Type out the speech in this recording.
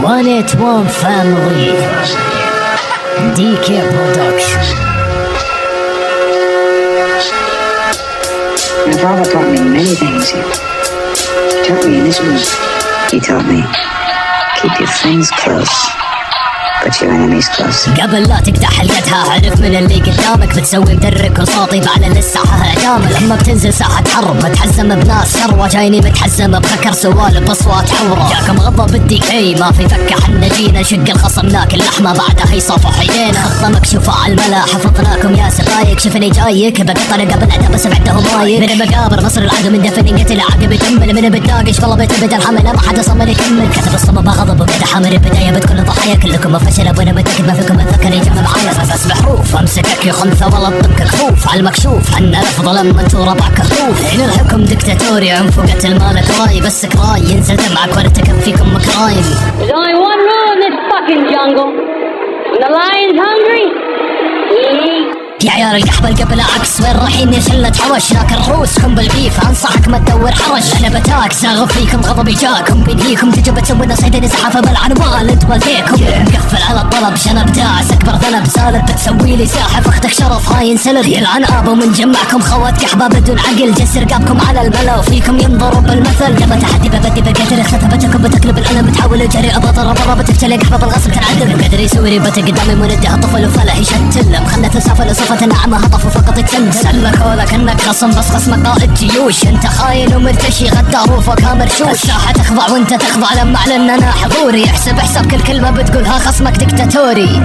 181 family, DK production. My father taught me many things. He taught me in his room. He taught me, keep your friends close, but your enemies close. قبل لا تقدح حلقتها عرف من اللي قدامك، بتسوي مدرك وصوتي بعلن الساحة اعدامك. لما بتنزل ساحة حرب بتحزم بناس ثروة، جايني بتحزم بفكر سوالف باصوات عورة. جاكم غضب بدي اي ما في فكة، حنا جينا نشق الخصم ناكل لحمة بعدها يصفح ايدينا. خطة مكشوفة على الملا حفظناكم يا سقايق، شفني جايك بقطر قبل ادب بس بعدهم رايق. من مقابر مصر العدو من دفن يقتل عقب يكمل، من بتناقش قلبي تبدا الحملة ما حدا صمل يكمل. كتب الصمم غضب وقدح من البداية بتكون ضحايا، كلكم فشل وانا متأكد ما فيكم اتذكر يجمع معايا. بس بحروف امسكك يا خنثى والله اطبك الخوف على المكشوف، حنا رفض لما انتو ربع كهوف. هنا الحكم دكتاتوري عنف وقتل مالك راي، بس كراي ينزل دمعك وارتكب فيكم كرايم. There's only one rule in this fucking jungle. When the lion's hungry, he eats. يا عيال القحبة قبل عكس وين رايحين يا شلة حوش، ناكل روسكم بالبيف انصحك ما تدور حرش. انا بتاك ساغف فيكم غضبي جاكم بينهيكم، تجوا بتسوون صيدين زحافة بلعن والد والديكم. مقفل على الطلب شنب داعس اكبر ذنب سالب، بتسوي لي ساحة فاختك شرف هاين سلب. يلعن ابو من جمعكم خوات قحبة بدون عقل، جس رقابكم على الملا وفيكم ينضرب بالمثل. لما تحدي ببدي بالقدر اختبتكم بتقلب الالم، تحاول اجري ابطل برا بتفشل قحبة بالغصب تنعدل. قدر يسوي ريبة قدامي مندها طفل وفلا يشتلم، خلنا تسافل صفة نعمة هطف فقط يتسلم. سلك ولك انك خصم بس خصمك قائد جيوش، انت خاين ومرتشي غدار وفوقها مرشوش. الساحة تخضع وانت تخضع لما اعلن انا حضوري، احسب حساب كل كلمة بتقولها خصمك دكتاتوري.